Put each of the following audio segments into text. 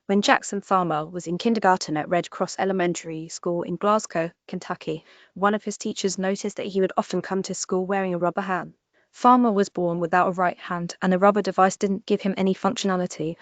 When Jackson Farmer was in kindergarten at Red Cross Elementary School in Glasgow, Kentucky, one of his teachers noticed that he would often come to school wearing a rubber hand. Farmer was born without a right hand, and the rubber device didn't give him any functionality,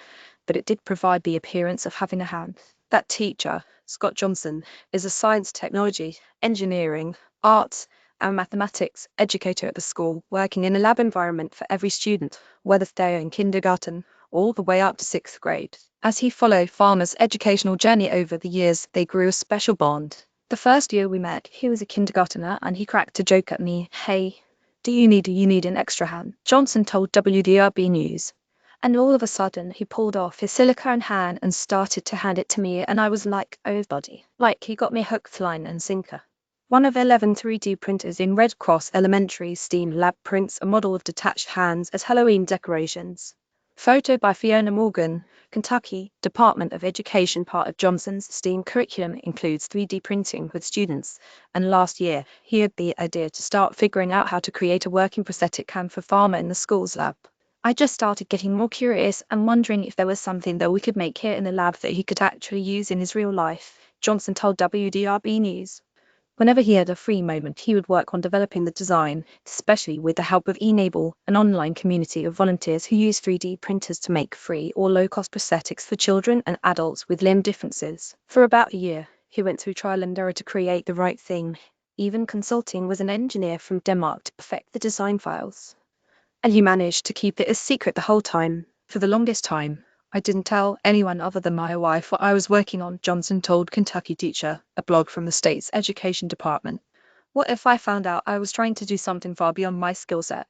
but it did provide the appearance of having a hand. That teacher, Scott Johnson, is a science, technology, engineering, arts, and mathematics educator at the school, working in a lab environment for every student, whether they are in kindergarten all the way up to 6th grade. As he followed Farmer's educational journey over the years, they grew a special bond. The first year we met, he was a kindergartner, and he cracked a joke at me. "Hey, do you need an extra hand?" Johnson told WDRB News. And all of a sudden, he pulled off his silicone hand and started to hand it to me, and I was like, oh buddy. Like he got me hook, line, and sinker. One of 11 3D printers in Red Cross Elementary STEAM lab prints a model of detached hands as Halloween decorations. Photo by Fiona Morgan, Kentucky, Department of Education. Part of Johnson's STEAM curriculum includes 3D printing with students, and last year, he had the idea to start figuring out how to create a working prosthetic hand for Farmer in the school's lab. I just started getting more curious and wondering if there was something that we could make here in the lab that he could actually use in his real life, Johnson told WDRB News. Whenever he had a free moment, he would work on developing the design, especially with the help of Enable, an online community of volunteers who use 3D printers to make free or low-cost prosthetics for children and adults with limb differences. For about a year, he went through trial and error to create the right thing, even consulting with an engineer from Denmark to perfect the design files. And he managed to keep it a secret the whole time. For the longest time, I didn't tell anyone other than my wife what I was working on, Johnson told Kentucky Teacher, a blog from the state's education department. What if I found out I was trying to do something far beyond my skill set?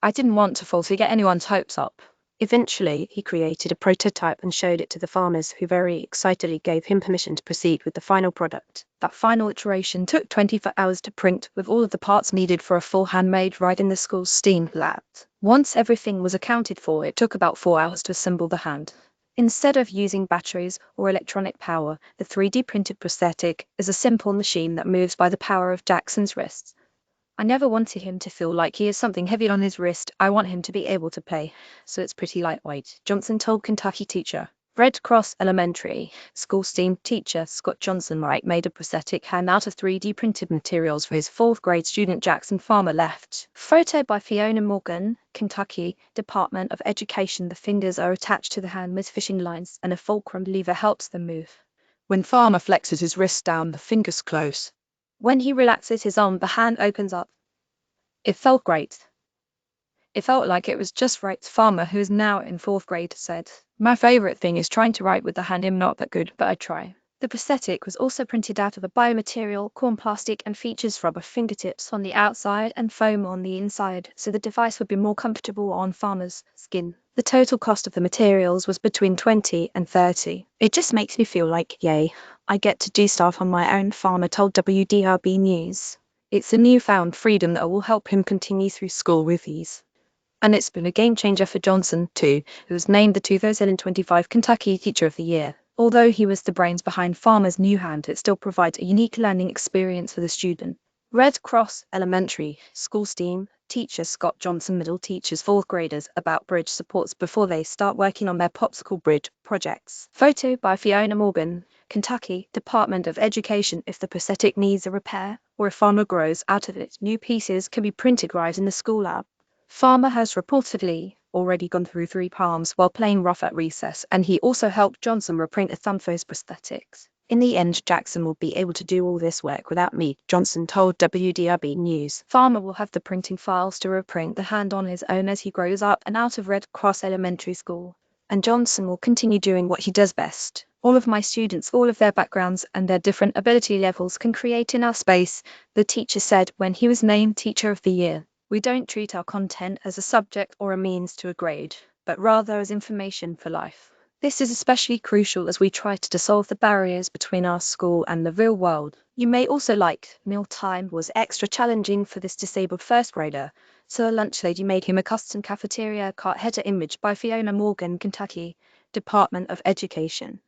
I didn't want to falsely get anyone's hopes up. Eventually, he created a prototype and showed it to the farmers, who very excitedly gave him permission to proceed with the final product. That final iteration took 24 hours to print, with all of the parts needed for a full handmade right in the school's STEAM lab. Once everything was accounted for, it took about 4 hours to assemble the hand. Instead of using batteries or electronic power, the 3D printed prosthetic is a simple machine that moves by the power of Jackson's wrists. I never wanted him to feel like he has something heavy on his wrist. I want him to be able to play, so it's pretty lightweight, Johnson told Kentucky Teacher. Red Cross Elementary School STEAM teacher Scott Johnson made a prosthetic hand out of 3D printed materials for his 4th grade student Jackson Farmer left. Photo by Fiona Morgan, Kentucky, Department of Education. The fingers are attached to the hand with fishing lines, and a fulcrum lever helps them move. When Farmer flexes his wrist down, the fingers close. When he relaxes his arm, the hand opens up. It felt great. It felt like it was just right. Farmer, who is now in 4th grade, said, "My favorite thing is trying to write with the hand. I'm not that good, but I try." The prosthetic was also printed out of a biomaterial, corn plastic, and features rubber fingertips on the outside and foam on the inside, so the device would be more comfortable on Farmer's skin. The total cost of the materials was between $20 and $30. It just makes me feel like, yay, I get to do stuff on my own, Farmer told WDRB News. It's a newfound freedom that will help him continue through school with ease. And it's been a game changer for Johnson, too, who was named the 2025 Kentucky Teacher of the Year. Although he was the brains behind Farmer's new hand, it still provides a unique learning experience for the student. Red Cross Elementary School STEAM teacher Scott Johnson Middle teaches 4th graders about bridge supports before they start working on their popsicle bridge projects. Photo by Fiona Morgan, Kentucky, Department of Education. If the prosthetic needs a repair, or if Farmer grows out of it, new pieces can be printed right in the school lab. Farmer has reportedly already gone through 3 palms while playing rough at recess, and he also helped Johnson reprint a thumb for his prosthetics. In the end, Jackson will be able to do all this work without me, Johnson told WDRB News. Farmer will have the printing files to reprint the hand on his own as he grows up and out of Red Cross Elementary School. And Johnson will continue doing what he does best. All of my students, all of their backgrounds and their different ability levels can create in our space, the teacher said when he was named Teacher of the Year. We don't treat our content as a subject or a means to a grade, but rather as information for life. This is especially crucial as we try to dissolve the barriers between our school and the real world. You may also like mealtime was extra challenging for this disabled 1st grader, so a lunch lady made him a custom cafeteria cart header image by Fiona Morgan, Kentucky, Department of Education.